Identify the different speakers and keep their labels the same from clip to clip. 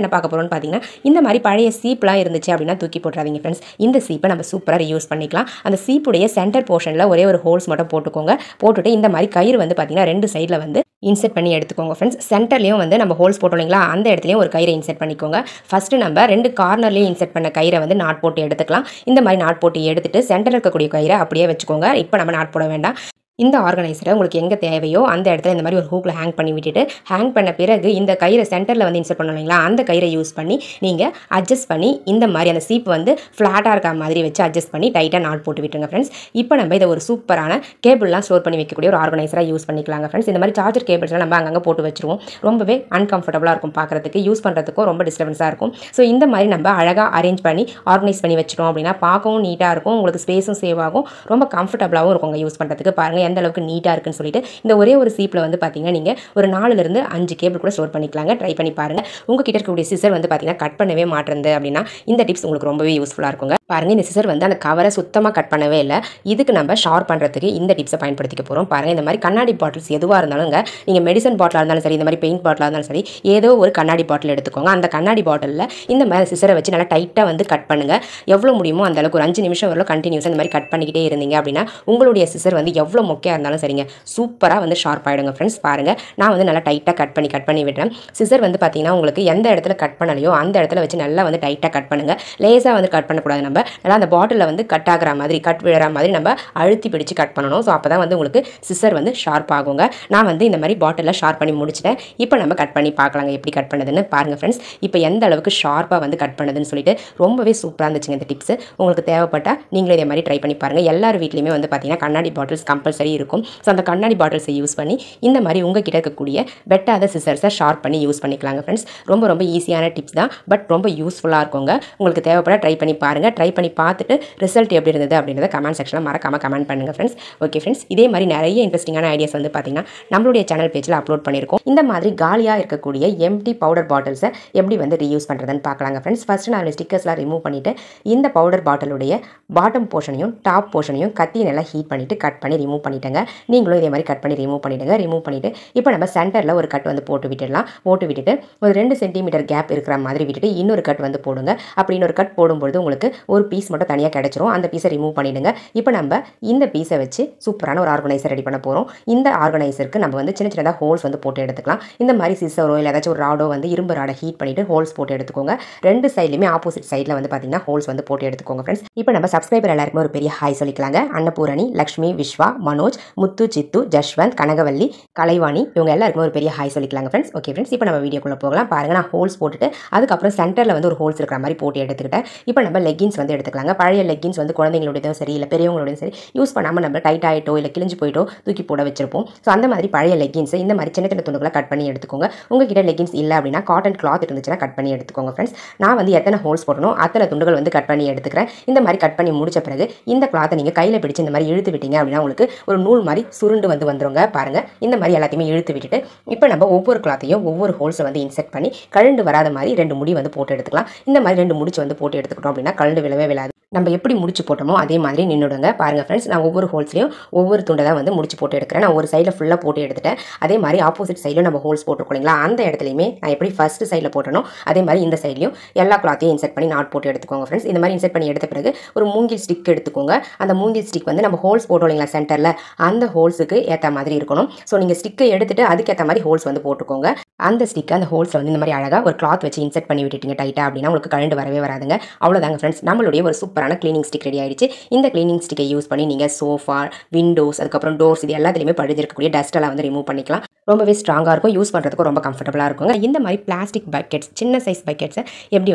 Speaker 1: என்ன பார்க்க போறோம்னு பார்த்தீங்கன்னா இந்த மாதிரி பழைய சீப்லாம் இருந்துச்சு அப்படின்னா தூக்கி போட்டுறாதீங்க ஃப்ரெண்ட்ஸ். இந்த சீப்பை நம்ம சூப்பராக யூஸ் பண்ணிக்கலாம். அந்த சீப்புடைய சென்டர் போர்ஷனில் ஒரே ஒரு ஹோல்ஸ் மட்டும் போட்டுக்கோங்க. போட்டுட்டு இந்த மாதிரி கயிறு வந்து பார்த்தீங்கன்னா 2 சைடில் வந்து இன்செர்ட் பண்ணி எடுத்துக்கோங்க ஃப்ரெண்ட்ஸ். சென்டர்லையும் வந்து நம்ம ஹோல்ஸ் போட்டோம் இல்லைங்களா, அந்த இடத்துலையும் ஒரு கயிறை இன்செர்ட் பண்ணிக்கோங்க. ஃபஸ்ட்டு நம்ம 2 கார்னர்லையும் இன்செர்ட் பண்ண கயிறை வந்து நாட் போட்டு எடுத்துக்கலாம். இந்த மாதிரி நாட் போட்டு எடுத்துட்டு சென்டரில் இருக்கக்கூடிய கயிறை அப்படியே வச்சுக்கோங்க. இப்போ நம்ம நாட் போட வேண்டாம். இந்த ஆர்கனைசரை உங்களுக்கு எங்கே தேவையோ அந்த இடத்துல இந்த மாதிரி ஒரு ஹூக்கில் ஹேங் பண்ணி விட்டுட்டு, ஹேங் பண்ண பிறகு இந்த கயிறை சென்டரில் வந்து இன்செர்ட் பண்ணணும் இல்லைங்களா, அந்த கயிறை யூஸ் பண்ணி நீங்கள் அட்ஜஸ்ட் பண்ணி இந்த மாதிரி அந்த சீப் வந்து ஃப்ளாட்டாக இருக்க மாதிரி வச்சு அட்ஜஸ்ட் பண்ணி டைட்டாக நாட் போட்டு விட்டுருங்க ஃப்ரெண்ட்ஸ். இப்போ நம்ம இதை ஒரு சூப்பரான கேபிள்லாம் ஸ்டோர் பண்ணி வைக்கக்கூடிய ஒரு ஆர்கனைசராக யூஸ் பண்ணிக்கலாங்க ஃப்ரெண்ட்ஸ். இந்த மாதிரி சார்ஜர் கேபிள்ஸ்லாம் நம்ம அங்கங்கே போட்டு வச்சுருவோம். ரொம்பவே அன்கம்ஃபர்டபுளாக இருக்கும் பார்க்குறதுக்கு, யூஸ் பண்ணுறதுக்கும் ரொம்ப டிஸ்டர்பன்ஸாக இருக்கும். ஸோ இந்த மாதிரி நம்ம அழகாக அரேஞ்ச் பண்ணி ஆர்கனைஸ் பண்ணி வச்சிட்டோம் அப்படின்னா பார்க்கவும் நீட்டாக இருக்கும், உங்களுக்கு ஸ்பேஸும் சேவ் ஆகும், ரொம்ப கம்ஃபர்டபுளாகவும் இருக்கும் யூஸ் பண்ணுறதுக்கு. பாருங்கள் எந்த அளவுக்கு நீட்டாக இருக்குன்னு சொல்லிட்டு. இந்த ஒரே ஒரு சீப்பில் வந்து பார்த்தீங்கன்னா நீங்கள் ஒரு 4லிருந்து 5 கேபிள் கூட ஸ்டோர் பண்ணிக்கலாங்க. ட்ரை பண்ணி பாருங்கள். உங்ககிட்ட இருக்கக்கூடிய சிசர் வந்து பார்த்தீங்கன்னா கட் பண்ணவே மாட்டேங்குது அப்படின்னா இந்த டிப்ஸ் உங்களுக்கு ரொம்பவே யூஸ்ஃபுல்லாக இருக்குங்க. பாருங்கள், இந்த சிசர் வந்து அந்த கவரை சுத்தமாக கட் பண்ணவே இல்லை. இதுக்கு நம்ம ஷார்ப் பண்ணுறதுக்கு இந்த டிப்ஸை பயன்படுத்திக்க போகிறோம். பாருங்கள், இந்த மாதிரி கண்ணாடி பாட்டில்ஸ் எதுவாக இருந்தாலுங்க, நீங்கள் மெடிசன் பாட்டிலாக இருந்தாலும் சரி, இந்த மாதிரி பெயிண்ட் பாட்டிலாக இருந்தாலும் சரி, ஏதோ ஒரு கண்ணாடி பாட்டில் எடுத்துக்கோங்க. அந்த கண்ணாடி பாட்டிலில் இந்த மாதிரி சிசரை வச்சு நல்லா டைட்டாக வந்து கட் பண்ணுங்கள். எவ்வளோ முடியுமோ அந்த அளவுக்கு ஒரு 5 நிமிஷம் வரலும் கண்டினியூஸாக இந்த மாதிரி கட் பண்ணிக்கிட்டே இருந்தீங்க அப்படின்னா உங்களுடைய சிசர் வந்து எவ்வளோ மொக்கையாக இருந்தாலும் சரிங்க, சூப்பராக வந்து ஷார்ப் ஆகிடுங்க ஃப்ரெண்ட்ஸ். பாருங்கள், நான் வந்து நல்லா டைட்டாக கட் பண்ணி விடுறேன். சிசர் வந்து பார்த்தீங்கன்னா உங்களுக்கு எந்த இடத்துல கட் பண்ணலையோ அந்த இடத்துல வச்சு நல்லா வந்து டைட்டாக கட் பண்ணுங்கள். லேஸாக வந்து கட் பண்ணக்கூடாது. நம்ம நல்லா அந்த பாட்டிலில் வந்து கட் ஆகிற மாதிரி, கட் விழுற மாதிரி நம்ம அழுத்தி பிடிச்சு கட் பண்ணணும். ஸோ அப்போ தான் வந்து உங்களுக்கு சிசர் வந்து ஷார்ப் ஆகுங்க. நான் வந்து இந்த மாதிரி பாட்டிலில் ஷார்ப் பண்ணி முடிச்சிட்டேன். இப்போ நம்ம கட் பண்ணி பார்க்கலாங்க எப்படி கட் பண்ணுதுன்னு. பாருங்கள் ஃப்ரெண்ட்ஸ், இப்போ எந்த அளவுக்கு ஷார்ப்பாக வந்து கட் பண்ணுதுன்னு சொல்லிட்டு ரொம்பவே சூப்பராக இருந்துச்சுங்க இந்த டிப்ஸ். உங்களுக்கு தேவைப்பட்டால் நீங்களே இதே மாதிரி ட்ரை பண்ணி பாருங்கள். எல்லார் வீட்லையுமே வந்து பார்த்தீங்கன்னா கண்ணாடி பாட்டில்ஸ் கம்பல்சரி இருக்கும். ஸோ அந்த கண்ணாடி பாட்டில்ஸை யூஸ் பண்ணி இந்த மாதிரி உங்கள் கிட்ட இருக்கக்கூடிய வெட்டாத சிசர்ஸை ஷார்ப் பண்ணி யூஸ் பண்ணிக்கலாங்க ஃப்ரெண்ட்ஸ். ரொம்ப ஈஸியான டிப்ஸ் தான், பட் ரொம்ப யூஸ்ஃபுல்லாக இருக்குங்க. உங்களுக்கு தேவைப்பட ட்ரை பண்ணி பாருங்கள். ட்ரை பண்ணி பார்த்துட்டு ரிசல்ட் எப்படி இருந்தது அப்படின்றத கமெண்ட் செக்ஷனில் மறக்காமல் கமெண்ட் பண்ணுங்கள் ஃப்ரெண்ட்ஸ். ஓகே ஃப்ரெண்ட்ஸ், இதே மாதிரி நிறைய இன்ட்ரெஸ்டிங்கான ஐடியாஸ் வந்து பார்த்தீங்கன்னா நம்மளுடைய சேனல் பேஜில் அப்லோட் பண்ணியிருக்கோம். இந்த மாதிரி காலியாக இருக்கக்கூடிய எம்டி பவுடர் பாட்டில்ஸை எப்படி வந்து ரீயூஸ் பண்ணுறதுன்னு பார்க்கலாங்க ஃப்ரெண்ட்ஸ். ஃபஸ்ட்டு நான் ஸ்டிக்கர்ஸ்லாம் ரிமூவ் பண்ணிவிட்டு இந்த பவுடர் பாட்டிலுடைய பாட்டம் போர்ஷனையும் டாப் போர்ஷனையும் கத்தி நல்லா ஹீட் பண்ணிவிட்டு கட் பண்ணி ரிமூவ் பண்ணிட்டேங்க. நீங்களும் இதே மாதிரி கட் பண்ணி ரிமூவ் பண்ணிவிடுங்க. ரிமூவ் பண்ணிவிட்டு இப்போ நம்ம சென்டரில் ஒரு கட் வந்து போட்டு விட்டுடலாம். போட்டு விட்டுட்டு ஒரு 2 சென்டிமீட்டர் கேப் இருக்கிற மாதிரி விட்டுட்டு இன்னொரு கட் வந்து போடுங்க. அப்படி இன்னொரு கட் போடும்பொழுது உங்களுக்கு ஒரு பீஸ் மட்டும் தனியாக கிடைச்சிரும். அந்த பீஸை ரிமூவ் பண்ணிவிடுங்க. இப்போ நம்ம இந்த பீஸை வச்சு சூப்பரான ஒரு ஆர்கனைசர் ரெடி பண்ண போகிறோம். இந்த ஆர்கனைசருக்கு நம்ம வந்து சின்னதாக ஹோல்ஸ் வந்து போட்டு எடுத்துக்கலாம். இந்த மாதிரி சிசரோ இல்லை ஏதாச்சும் ஒரு ராடோ வந்து இரும்பு ராடை ஹீட் பண்ணிவிட்டு ஹோல்ஸ் போட்டு எடுத்துக்கோங்க. 2 சைட்லையுமே ஆப்போசிட் சைடில் வந்து பார்த்தீங்கன்னா ஹோல்ஸ் வந்து போட்டு எடுத்துக்கோங்க ஃப்ரெண்ட்ஸ். இப்போ நம்ம சப்ஸ்கிரைபர் எல்லாருக்குமே ஒரு பெரிய ஹாய் சொல்லிக்கலாங்க. அன்னபூரணி, லக்ஷ்மி, விஸ்வா, மனோஜ், முத்து, சித்து, ஜஷ்வந்த், கனகவல்லி, கலைவாணி, இவங்க எல்லாருக்குமே ஒரு பெரிய ஹாய் சொல்லிக்கலாங்க ஃப்ரெண்ட்ஸ். ஓகே ஃப்ரெண்ட்ஸ், இப்போ நம்ம வீடியோக்குள்ளே போகலாம். பாருங்கள், நான் ஹோல்ஸ் போட்டுட்டு அதுக்கப்புறம் சென்டரில் வந்து ஒரு ஹோல்ஸ் இருக்கிற மாதிரி போட்டு எடுத்துக்கிட்டேன். இப்போ நம்ம லெகின்ஸ் வந்து எடுத்துக்கலாங்க. பழைய லெகின்ஸ் வந்து குழந்தைங்களோடதும் சரி இல்லை பெரியவங்களோடையும் சரி யூஸ் பண்ணாமல் நம்ம டைட் ஆகிட்டோ இல்லை கிழிஞ்சு போயிட்டோ தூக்கி போட வச்சிருப்போம். ஸோ அந்த மாதிரி பழைய லெகின்ஸை இந்த மாதிரி சின்ன துண்டுகளை கட் பண்ணி எடுத்துக்கோங்க. உங்ககிட்ட லெகின்ஸ் இல்லை அப்படின்னா காட்டன் கிளாத் இருந்துச்சுன்னா கட் பண்ணி எடுத்துக்கோங்க ஃப்ரெண்ட்ஸ். நான் வந்து எத்தனை ஹோல்ஸ் போடணும் அத்தனை துண்டுகள் வந்து கட் பண்ணி எடுத்துக்கிறேன். இந்த மாதிரி கட் பண்ணி முடிச்ச பிறகு இந்த கிளாத்தை நீங்கள் கையில் பிடிச்சி இந்த மாதிரி இழுத்து விட்டீங்க அப்படின்னா உங்களுக்கு ஒரு நூல் மாதிரி சுருண்டு வந்து வந்துருங்க. பாருங்கள், இந்த மாதிரி எல்லாத்தையுமே இழுத்து விட்டுட்டு இப்போ நம்ம ஒவ்வொரு கிளாத்தையும் ஒவ்வொரு ஹோல்ஸை வந்து இன்செர்ட் பண்ணி கழண்டு வராத மாதிரி 2 முடி வந்து போட்டு எடுத்துக்கலாம். இந்த மாதிரி 2 முடிச்சு வந்து போட்டு எடுத்துக்கிட்டோம் அப்படின்னா கழண்டு விழவே விழாது. நம்ம எப்படி முடிச்சு போட்டோமோ அதே மாதிரி நின்றுடுங்க. பாருங்கள் ஃப்ரெண்ட்ஸ், நான் ஒவ்வொரு ஹோல்ஸ்லையும் ஒவ்வொரு துண்டை தான் வந்து முடிச்சு போட்டு எடுக்கிறேன். நான் ஒரு சைடில் ஃபுல்லாக போட்டு எடுத்துட்டேன். அதே மாதிரி ஆப்போசிட் சைடில் நம்ம ஹோல்ஸ் போட்டுருக்கோம் இல்லைங்களா, அந்த இடத்துலையுமே நான் எப்படி ஃபஸ்ட்டு சைடில் போட்டனோ அதே மாதிரி இந்த சைட்லையும் எல்லா கிளாத்தையும் இன்செர்ட் பண்ணி நாட் போட்டு எடுத்துக்கோங்க ஃப்ரெண்ட்ஸ். இந்த மாதிரி இன்செர்ட் பண்ணி எடுத்த பிறகு ஒரு மூங்கில் ஸ்டிக் எடுத்துக்கோங்க. அந்த மூங்கில் ஸ்டிக் வந்து நம்ம ஹோல்ஸ் போட்டோம் இல்லைங்களா சென்டரில், அந்த ஹோல்ஸுக்கு ஏற்ற மாதிரி இருக்கணும். ஸோ நீங்கள் ஸ்டிக்கை எடுத்துகிட்டு அதுக்கேற்ற மாதிரி ஹோல்ஸ் வந்து போட்டுக்கோங்க. அந்த ஸ்டிக்கை அந்த ஹோல்ஸில் வந்து இந்த மாதிரி அழகாக ஒரு கிளாத் வச்சு இன்செர்ட் பண்ணி விட்டுட்டீங்க டைட்டாக அப்படின்னா உங்களுக்கு கழண்டு வரவே வராதுங்க. அவ்வளோதாங்க ஃப்ரெண்ட்ஸ், நம்மளுடைய ஒரு சூப்பரான கிளீனிங் ஸ்டிக் ரெடி ஆயிடுச்சு. இந்த கிளீனிங் ஸ்டிக்கை யூஸ் பண்ணி நீங்கள் சோஃபா, விண்டோஸ், அதுக்கப்புறம் டோர்ஸ் இது எல்லாத்துலேயுமே படிஞ்சிருக்கக்கூடிய டஸ்ட்டெல்லாம் வந்து ரிமூவ் பண்ணிக்கலாம். ரொம்பவே ஸ்ட்ராங்காக இருக்கும், யூஸ் பண்ணுறதுக்கு ரொம்ப கம்ஃபர்டபுளாக இருக்குங்க. இந்த மாதிரி பிளாஸ்டிக் பக்கெட்ஸ், சின்ன சைஸ் பக்கெட்ஸை எப்படி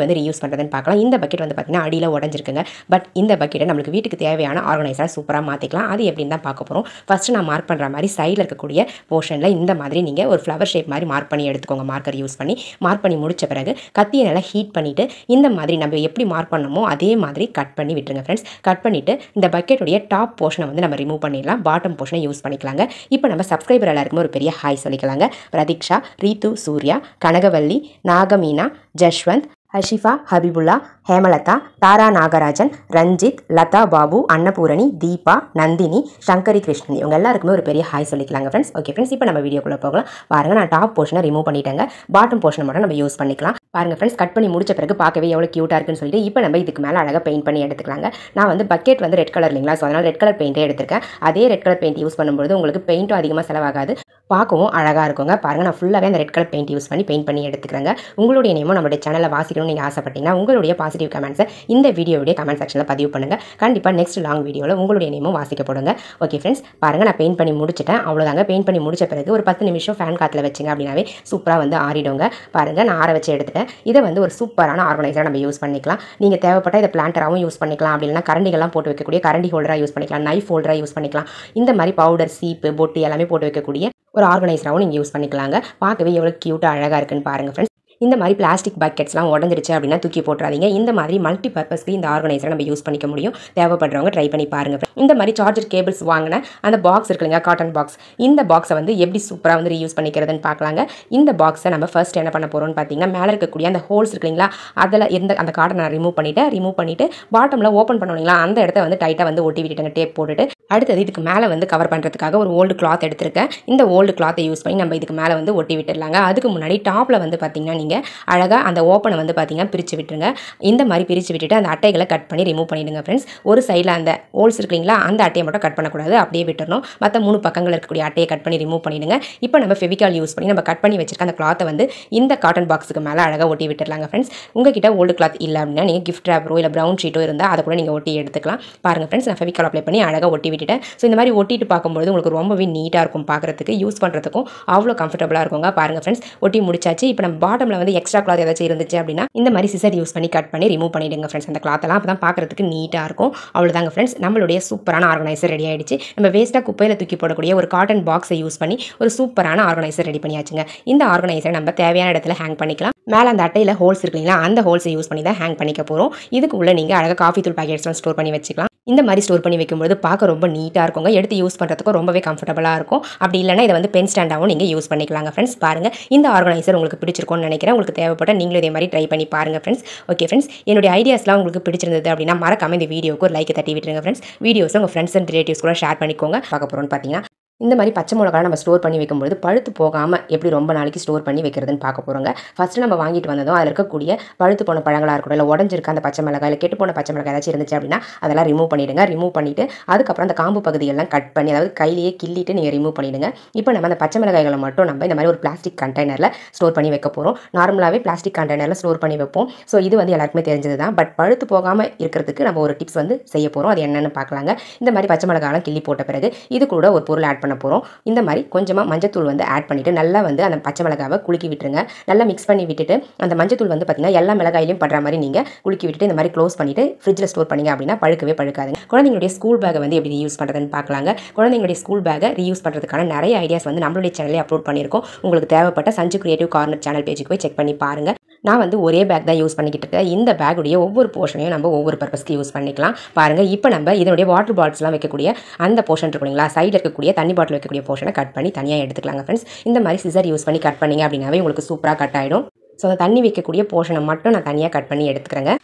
Speaker 1: வந்து ரீயூஸ் பண்ணுறதுன்னு பார்க்கலாம். இந்த பக்கெட் வந்து பார்த்தீங்கன்னா அடியில் உடஞ்சிருக்குங்க. பட் இந்த பக்கெட்டை நம்மளுக்கு வீட்டுக்கு தேவையான ஆர்கனைசராக சூப்பராக மாற்றிக்கலாம். அது எப்படின்னு தான் பார்க்க போகிறோம். ஃபஸ்ட்டு நான் மார்க் பண்ணுற மாதிரி சைடில் இருக்கக்கூடிய போர்ஷனில் இந்த மாதிரி நீங்கள் ஒரு ஃப்ளவர் ஷேப் மாதிரி மார்க் பண்ணி எடுத்துக்கோங்க. மார்க்கர் யூஸ் பண்ணி மார்க் பண்ணி முடிச்ச பிறகு கத்தியை நல்லா ஹீட் பண்ணிவிட்டு இந்த மாதிரி நம்ம எப்படி மார்க் பண்ணமோ அதே மாதிரி கட் பண்ணி விட்டுருங்க ஃப்ரெண்ட்ஸ். கட் பண்ணிவிட்டு இந்த பக்கெட்டுடைய டாப் போர்ஷனை வந்து நம்ம ரிமூவ் பண்ணிடலாம். பாட்டம் போர்ஷனை யூஸ் பண்ணிக்கலாங்க. இப்போ நம்ம சப்ஸ்கிரைபர் எல்லாருக்குமே ஒரு பெரிய ஹாய் சொல்லிக்கலாங்க. பிரதீக்ஷா, ரீத்து, சூர்யா, கனகவல்லி, நாகமீனா, ஜஷ்வந்த், ஹஷிஃபா, ஹபிபுல்லா, ஹேமலதா, தாரா நாகராஜன், ரஞ்சித், லதா பாபு, அன்னபூரணி, தீபா, நந்தினி, சங்கரி கிருஷ்ணன், இவங்க எல்லாருக்குமே ஒரு பெரிய ஹாய் சொல்லிக்கலாங்க ஃப்ரெண்ட்ஸ். ஓகே ஃப்ரெண்ட்ஸ், இப்போ நம்ம வீடியோக்குள்ளே போகலாம். பாருங்கள், நான் டாப் போர்ஷனை ரிமூவ் பண்ணிட்டேங்க. பாட்டம் போர்ஷனை மட்டும் நம்ம யூஸ் பண்ணிக்கலாம். பாருங்க ஃப்ரெண்ட்ஸ், கட் பண்ணி முடிச்ச பிறகு பார்க்கவே எவ்வளோ க்யூட்டாக இருக்குன்னு சொல்லிட்டு இப்போ நம்ம இதுக்கு மேலே அழகாக பெயிண்ட் பண்ணி எடுத்துக்கலாங்க. நான் வந்து பக்கெட் வந்து ரெட் கலர் இல்லைங்களா, ஸோ அதனால் ரெட் கலர் பெயிண்டே எடுத்திருக்கேன். அதே ரெட் கலர் பெயிண்ட் யூஸ் பண்ணும்போது உங்களுக்கு பெயிண்ட்டும் அதிகமாக செலவாகாது, பார்க்கவும் அழகாக இருக்குங்க. பாருங்கள், நான் ஃபுல்லாகவே அந்த ரெட் கலர் பெயிண்ட் யூஸ் பண்ணி பெயிண்ட் பண்ணி எடுத்துக்கிறேங்க. உங்களுடைய நேமும் நம்மளுடைய சேனலில் வாசிக்கணும்னு நீங்கள் ஆசைப்பட்டீங்கன்னா உங்களுடைய பாசிட்டிவ் கமெண்ட்ஸை இந்த வீடியோவுடைய கமெண்ட் செக்ஷனில் பதிவு பண்ணுங்கள். கண்டிப்பாக நெக்ஸ்ட் லாங் வீடியோவில் உங்களுடைய நேமும் வாசிக்கப்படுங்க. ஓகே ஃப்ரெண்ட்ஸ், பாருங்கள், நான் பெயிண்ட் பண்ணி முடிச்சிட்டேன். அவ்வளோதாங்க. பெயிண்ட் பண்ணி முடிச்ச பிறகு ஒரு 10 நிமிஷம் ஃபேன் காற்றுல வச்சிங்க அப்படின்னாவே சூப்பராக வந்து ஆறிடுங்க. பாருங்கள், நான் ஆற வச்சு எடுத்துட்டேன். இதை வந்து ஒரு சூப்பரான ஆர்கனைசராக நம்ம யூஸ் பண்ணிக்கலாம். நீங்கள் தேவைப்பட்ட இதை பிளான்டராகவும் யூஸ் பண்ணிக்கலாம், அப்படி இல்லைனா கரண்டிகள்லாம் போட்டு வைக்கக்கூடிய கரண்டி ஹோல்டராக யூஸ் பண்ணிக்கலாம், நைஃப் ஹோல்டராக யூஸ் பண்ணிக்கலாம். இந்த மாதிரி பவுடர், சீப்பு, பொட்டு எல்லாமே போட்டு வைக்கக்கூடிய ஒரு ஆர்கனைசராகவும் நீங்கள் யூஸ் பண்ணிக்கலாங்க. பார்க்கவே எவ்வளோ க்யூட்டாக அழகாக இருக்குன்னு பாருங்கள் ஃப்ரெண்ட்ஸ். இந்த மாதிரி பிளாஸ்டிக் பக்கெட்ஸ்லாம் உடஞ்சிருச்சு அப்படின்னா தூக்கி போட்டுறாதீங்க. இந்த மாதிரி மல்டி பர்பஸ்க்கு இந்த ஆர்கனைசரை நம்ம யூஸ் பண்ணிக்க முடியும். தேவைப்படுறவங்க ட்ரை பண்ணி பாருங்கள். இந்த மாதிரி சார்ஜர் கேபிள்ஸ் வாங்கின அந்த பாக்ஸ் இருக்குல்லைங்க, காட்டன் பாக்ஸ், இந்த பாக்ஸை வந்து எப்படி சூப்பராக வந்து ரீயூஸ் பண்ணிக்கிறதுன்னு பார்க்கலாங்க. இந்த பாக்ஸை நம்ம ஃபர்ஸ்ட் என்ன பண்ண போகிறோம்னு பார்த்தீங்கன்னா, மேலே இருக்கக்கூடிய அந்த ஹோல்ஸ் இருக்குங்களா, அதில் அந்த காட்டனை ரிமூவ் பண்ணிவிட்டு பாட்டமில் ஓப்பன் பண்ணுவீங்களா, அந்த இடத்த வந்து டைட்டாக வந்து ஒட்டி விட்டுட்டுங்க, டேப் போட்டுட்டு. அடுத்தது இதுக்கு மேலே வந்து கவர் பண்ணுறதுக்காக ஒரு ஓல்டு கிளாத் எடுத்திருக்கேன். இந்த ஓல்டு கிளாத்தை யூஸ் பண்ணி நம்ம இதுக்கு மேலே வந்து ஒட்டி விட்டுடலாங்க. அதுக்கு முன்னாடி டாப்பில் வந்து பார்த்தீங்கன்னா நீங்கள் அழகாக அந்த ஓப்பனை வந்து பார்த்தீங்கன்னா பிரித்து விட்டுருங்க. இந்த மாதிரி பிரித்து விட்டுட்டு அந்த அட்டைகளை கட் பண்ணி ரிமூவ் பண்ணிவிடுங்க ஃப்ரெண்ட்ஸ். ஒரு சைடில் அந்த ஹோல்ஸ் இருக்குங்களா, அந்த அட்டையை மட்டும் கட் பண்ணக்கூடாது, அப்படியே விட்டுறணும். மற்ற 3 பக்கங்கள் இருக்கக்கூடிய அட்டையை கட் பண்ணி ரிமூவ் பண்ணிவிடுங்க. இப்போ நம்ம ஃபெவிகால் யூஸ் பண்ணி நம்ம கட் பண்ணி வச்சிருக்க அந்த கிளாத்தை வந்து இந்த காட்டன் பாக்ஸுக்கு மேலே அழகாக ஒட்டி விட்டுடலாங்க ஃப்ரெண்ட்ஸ். உங்ககிட்ட ஓல்டு கிளாத் இல்லை அப்படின்னா நீங்கள் கிஃப்ட் ரேப்பரோ இல்லை ப்ரௌன் ஷீட்டோ இருந்தால் அதை கூட நீங்கள் ஒட்டி எடுத்துக்கலாம். பாருங்கள் ஃப்ரெண்ட்ஸ், நான் ஃபெவிகால் அப்ளை பண்ணி அழகாக ஒட்டி விட்டுட்டேன். ஸோ இந்த மாதிரி ஒட்டிட்டு பார்க்கும்போது உங்களுக்கு ரொம்பவே நீட்டாக இருக்கும், பார்க்குறதுக்கு யூஸ் பண்ணுறதுக்கும் அவ்வளோ கம்ஃபர்டபுளாக இருக்குங்க. பாருங்கள் ஃப்ரெண்ட்ஸ், ஒட்டி முடிச்சாச்சு. இப்போ நம்ம பாட்டமில் வந்து எக்ஸ்ட்ரா கிளாத் ஏதாச்சும் இருந்துச்சு அப்படின்னா இந்த மாதிரி சிசர் யூஸ் பண்ணி கட் பண்ணி ரிமூவ் பண்ணிடுங்க ஃப்ரெண்ட்ஸ். அந்த கிளாத்தெல்லாம் அப்போ தான் பார்க்குறதுக்கு நீட்டாக இருக்கும். அவ்வளோதாங்க ஃப்ரெண்ட்ஸ், நம்மளுடைய சூப்பரான ஆர்கனைசர் ரெடி ஆகிடுச்சு. நம்ம வேஸ்ட்டாக குப்பையில் தூக்கி போடக்கூடிய ஒரு காட்டன் பாக்ஸை யூஸ் பண்ணி ஒரு சூப்பரான ஆர்கனைசர் ரெடி பண்ணியாச்சுங்க. இந்த ஆர்கனைசரை நம்ம தேவையான இடத்துல ஹேங் பண்ணிக்கலாம். மேலே அந்த அட்டையில் ஹோல்ஸ் இருக்குங்களா, அந்த ஹோல்ஸை யூஸ் பண்ணி தான் ஹேங் பண்ணிக்க போகிறோம். இதுக்கு உள்ள நீங்கள் அழகாக காஃபி தூள் பாக்கெட்ஸ்லாம் ஸ்டோர் பண்ணி வச்சுக்கலாம். இந்த மாதிரி ஸ்டோர் பண்ணி வைக்கும்போது பார்க்க ரொம்ப நீட்டாக இருக்குங்க. எடுத்து யூஸ் பண்ணுறதுக்கும் ரொம்பவே கம்ஃபர்டபுளாக இருக்கும். அப்படி இல்லைனா இதை வந்து பென் ஸ்டாண்டாகவும் நீங்கள் யூஸ் பண்ணிக்கலாங்க ஃப்ரெண்ட்ஸ். பாருங்கள், இந்த ஆர்கனைசர் உங்களுக்கு பிடிச்சிருக்கும்னு நினைக்கிறேன். உங்களுக்கு தேவைப்பட்ட நீங்களும் இதே மாதிரி ட்ரை பண்ணி பாருங்கள் ஃப்ரெண்ட்ஸ். ஓகே ஃப்ரெண்ட்ஸ், என்னுடைய ஐடியாஸ்லாம் உங்களுக்கு பிடிச்சிருந்தது அப்படின்னா மறக்காம இந்த வீடியோக்கு ஒரு லைக் தட்டி விட்டுருங்க ஃப்ரெண்ட்ஸ். வீடியோஸ் உங்கள் ஃப்ரெண்ட்ஸ் அண்ட் ரிலேட்டிவ்ஸ் கூட ஷேர் பண்ணிக்கோங்க. பார்க்க போகிறோம்னு பார்த்தீங்கன்னா, இந்த மாதிரி பச்சை மிளகாய் நம்ம ஸ்டோர் பண்ணி வைக்கும்போது பழுத்து போகாமல் எப்படி ரொம்ப நாளைக்கு ஸ்டோர் பண்ணி வைக்கிறதுன்னு பார்க்க போகிறோங்க. ஃபஸ்ட்டு நம்ம வாங்கிட்டு வந்ததும் அதில் இருக்கக்கூடிய பழுத்து போன பழங்களாக இருக்கட்டும், இல்லை உடஞ்சிருக்க அந்த பச்சை மிளகாய், இல்லை கெட்டு போன பச்சை மிளகாய் ஏதாச்சும் இருந்துச்சு அப்படின்னா அதெல்லாம் ரிமூவ் பண்ணிவிடுங்க. ரிமூவ் பண்ணிவிட்டு அதுக்கப்புறம் அந்த காம்பு பகுதியெல்லாம் கட் பண்ணி, அதாவது கையிலேயே கிள்ளிட்டு நீங்கள் ரிமூவ் பண்ணிவிடுங்க. இப்போ நம்ம அந்த பச்சை மிளகாய்களை மட்டும் நம்ம இந்த மாதிரி ஒரு பிளாஸ்டிக் கண்டெய்னரில் ஸ்டோர் பண்ணி வைக்க போகிறோம். நார்மலாகவே பிளாஸ்டிக் கண்டெய்னரில் ஸ்டோர் பண்ணி வைப்போம். ஸோ இது வந்து எல்லாருக்குமே தெரிஞ்சது தான். பட் பழுத்து போகாமல் இருக்கிறதுக்கு நம்ம ஒரு டிப்ஸ் வந்து செய்ய போகிறோம். அது என்னென்னு பார்க்கலாங்க. இந்த மாதிரி பச்சை மிளகாயெல்லாம் கிள்ளி போட்ட பிறகு இது கூட ஒரு பொருள் ஆட் பண்ண போகிறோம். இந்த மாதிரி கொஞ்சமாக மஞ்சத்தூள் வந்து ஆட் பண்ணிவிட்டு நல்லா வந்து அந்த பச்சை மிளகாவை குலுக்கி விட்டுருங்க. நல்லா மிக்ஸ் பண்ணி விட்டுட்டு அந்த மஞ்சத்தூள் வந்து பார்த்திங்கன்னா எல்லா மிளகாயிலையும் படுற மாதிரி நீங்கள் குலுக்கி விட்டுட்டு இந்த மாதிரி க்ளோஸ் பண்ணிவிட்டு ஃப்ரிட்ஜில் ஸ்டோர் பண்ணிங்க அப்படின்னா பழுக்கவே பழுக்காதுங்க. குழந்தைங்களுடைய ஸ்கூல் பேக்கை வந்து எப்படி ரீயூஸ் பண்ணுறதுன்னு பார்க்கலாங்க. குழந்தைங்களுடைய ஸ்கூல் பேக்கை ரீயூஸ் பண்ணுறதுக்கான நிறைய ஐடியாஸ் வந்து நம்மளுடைய சேனலில் அப்லோட் பண்ணியிருக்கோம். உங்களுக்கு தேவைப்பட்ட சஞ்சு கிரியேட்டிவ் கார்னர் சேனல் பேஜுக்கு போய் செக் பண்ணி பாருங்கள். நான் வந்து ஒரே பேக் தான் யூஸ் பண்ணிக்கிட்டு இருக்கேன். இந்த பேக்குடைய ஒவ்வொரு போர்ஷனையும் நம்ம ஒவ்வொரு பர்பஸ்க்கு யூஸ் பண்ணிக்கலாம். பாருங்கள், இப்போ நம்ம இதனுடைய வாட்டர் பாட்டில்ஸ்லாம் வைக்கக்கூடிய அந்த போர்ஷன் இருக்குங்களா, சைடில் இருக்கக்கூடிய தண்ணி பாட்டில் வைக்கக்கூடிய போர்ஷனை கட் பண்ணி தனியாக எடுத்துக்கலாங்க ஃப்ரெண்ட்ஸ். இந்த மாதிரி சிசர் யூஸ் பண்ணி கட் பண்ணிங்க அப்படின்னாவே உங்களுக்கு சூப்பராக கட் ஆகிடும். ஸோ அந்த தண்ணி வைக்கக்கூடிய போர்ஷனை மட்டும் நான் தனியாக கட் பண்ணி எடுத்துக்கிறேங்க.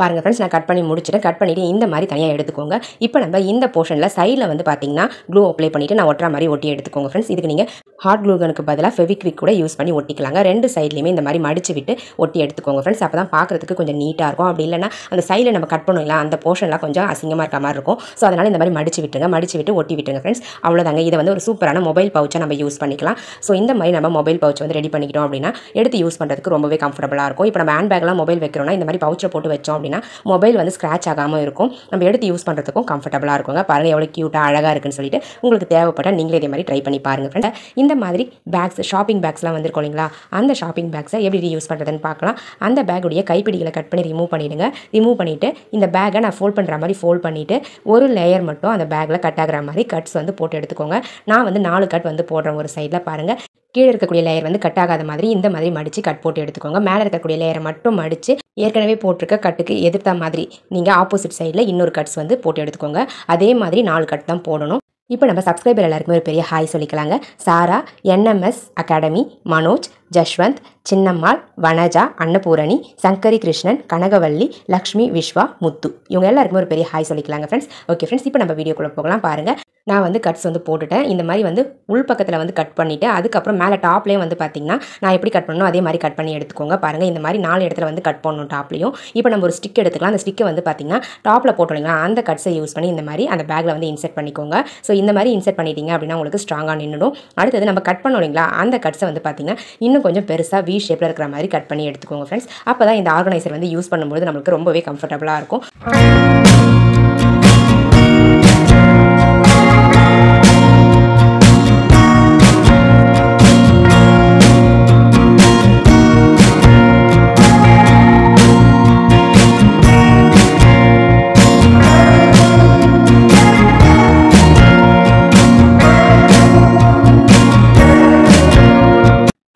Speaker 1: பாருங்கள் ஃப்ரெண்ட்ஸ், நான் கட் பண்ணி முடிச்சுட்டு கட் பண்ணிவிட்டு இந்த மாதிரி தனியாக எடுத்துக்கோங்க. இப்போ நம்ம இந்த போர்ஷனில் சைடில் வந்து பார்த்தீங்கன்னா க்ளூ அப்ளை பண்ணிவிட்டு நான் ஒட்டுற மாதிரி ஒட்டி எடுத்துக்கோங்க ஃப்ரெண்ட்ஸ். இதுக்கு நீங்கள் ஹாட் க்ளூகனுக்கு பதிலாக ஃபெவிக்விக் கூட யூஸ் பண்ணி ஒட்டிக்கலாங்க. 2 சைட்லையுமே இந்த மாதிரி மடிச்சு விட்டு ஒட்டி எடுத்துக்கோங்க ஃப்ரெண்ட்ஸ். அப்போ தான் பார்க்குறதுக்கு கொஞ்சம் நீட்டாக இருக்கும். அப்படி இல்லைனா அந்த சைடில் நம்ம கட் பண்ணுவீங்களா, அந்த போர்ஷன்லாம் கொஞ்சம் அசிங்கமாக இருக்க மாதிரி இருக்கும். ஸோ அதனால் இந்த மாதிரி மடிச்சு விட்டுருங்க. மடிச்சு விட்டு ஒட்டி விட்டுருங்க ஃப்ரெண்ட்ஸ். அவ்வளோதாங்க. இதை வந்து ஒரு சூப்பரான மொபைல் பவுச்சை நம்ம யூஸ் பண்ணிக்கலாம். ஸோ இந்த மாதிரி நம்ம மொபைல் பவுச் வந்து ரெடி பண்ணிக்கிட்டோம் அப்படின்னா எடுத்து யூஸ் பண்ணுறதுக்கு ரொம்பவே கம்ஃபர்டபுளாக இருக்கும். இப்போ நம்ம ஹேண்ட் பேக்லாம் மொபைல் வைக்கிறோம்னா இந்த மாதிரி பவுச்சில் போட்டு வச்சோம் அப்படின்னா மொபைல் வந்து ஸ்க்ராட்ச் ஆகாமல் இருக்கும். நம்ம எடுத்து யூஸ் பண்ணுறதுக்கும் கம்ஃபர்டபுளாக இருக்குங்க. பாருங்கள் எவ்வளோ க்யூட்டாக அழகாக இருக்குன்னு சொல்லிட்டு. உங்களுக்கு தேவைப்பட்டால் நீங்களே இதே மாதிரி ட்ரை பண்ணி பாருங்கள் ஃப்ரெண்ட்ஸ். இந்த மாதிரி பேக்ஸ், ஷாப்பிங் பேக்ஸ்லாம் வந்துருக்கோம் இல்லைங்களா, அந்த ஷாப்பிங் பேக்ஸை எப்படி யூஸ் பண்ணுறதுன்னு பார்க்கலாம். அந்த பேக்குடைய கைப்பிடிகளை கட் பண்ணி ரிமூவ் பண்ணிவிடுங்க. ரிமூவ் பண்ணிவிட்டு இந்த பேக்கை நான் ஃபோல்ட் பண்ணுற மாதிரி ஃபோல்ட் பண்ணிவிட்டு ஒரு லேயர் மட்டும் அந்த பேக்கில் கட் ஆகிற மாதிரி கட்ஸ் வந்து போட்டு எடுத்துக்கோங்க. நான் வந்து 4 கட் வந்து போடுறேன் ஒரு சைடில். பாருங்கள், கீழே இருக்கக்கூடிய லேயர் வந்து கட் ஆகாத மாதிரி இந்த மாதிரி மடித்து கட் போட்டு எடுத்துக்கோங்க. மேலே இருக்கக்கூடிய லேயரை மட்டும் மடித்து ஏற்கனவே போட்டிருக்க கட்டுக்கு எதிர்த்த மாதிரி நீங்கள் ஆப்போசிட் சைடில் இன்னொரு கட்ஸ் வந்து போட்டு எடுத்துக்கோங்க. அதே மாதிரி 4 கட் தான் போடணும். இப்போ நம்ம சப்ஸ்கிரைபர் எல்லாருக்குமே ஒரு பெரிய ஹாய் சொல்லிக்கலாங்க. சாரா, NMS அகாடமி, மனோஜ், ஜஷ்வந்த், சின்னம்மாள், வனஜா, அன்னபூரணி, சங்கரி கிருஷ்ணன், கனகவல்லி, லக்ஷ்மி, விஸ்வா, முத்து இவங்க எல்லாருக்குமே ஒரு பெரிய ஹாய் சொல்லிக்கலாங்க ஃப்ரெண்ட்ஸ். ஓகே ஃப்ரெண்ட்ஸ், இப்போ நம்ம வீடியோக்குள்ளே போகலாம். பாருங்கள், நான் வந்து கட்ஸ் வந்து போட்டுட்டேன். இந்த மாதிரி வந்து உள் பக்கத்தில் வந்து கட் பண்ணிவிட்டு அதுக்கப்புறம் மேலே டாப்லேயும் வந்து பார்த்திங்கன்னா நான் எப்படி கட் பண்ணணும் அதே மாதிரி கட் பண்ணி எடுத்துக்கோங்க. பாருங்கள், இந்த மாதிரி 4 இடத்துல வந்து கட் பண்ணணும் டாப்லேயும். இப்போ நம்ம ஒரு ஸ்டிக் எடுத்துக்கலாம். அந்த ஸ்டிக்கை வந்து பார்த்திங்கன்னா டாப்பில் போட்டோங்களா அந்த கட்ஸை யூஸ் பண்ணி இந்த மாதிரி அந்த பேக்கில் வந்து இன்செர்ட் பண்ணிக்கோங்க. ஸோ இந்த மாதிரி இன்செர்ட் பண்ணிட்டீங்க அப்படின்னா உங்களுக்கு ஸ்ட்ராங்காக நின்றுடும். அடுத்தது நம்ம கட் பண்ணோம் இல்லைங்களா, அந்த கட்ஸை வந்து பார்த்திங்கன்னா இன்னும் கொஞ்சம் பெருசாக V ஷேப்பில் இருக்கிற மாதிரி கட் பண்ணி எடுத்துக்கோங்க ஃப்ரெண்ட்ஸ். அப்போ தான் இந்த ஆர்கனைசர் வந்து யூஸ் பண்ணும்போது நம்மளுக்கு ரொம்பவே கம்ஃபர்டபுளாக இருக்கும்.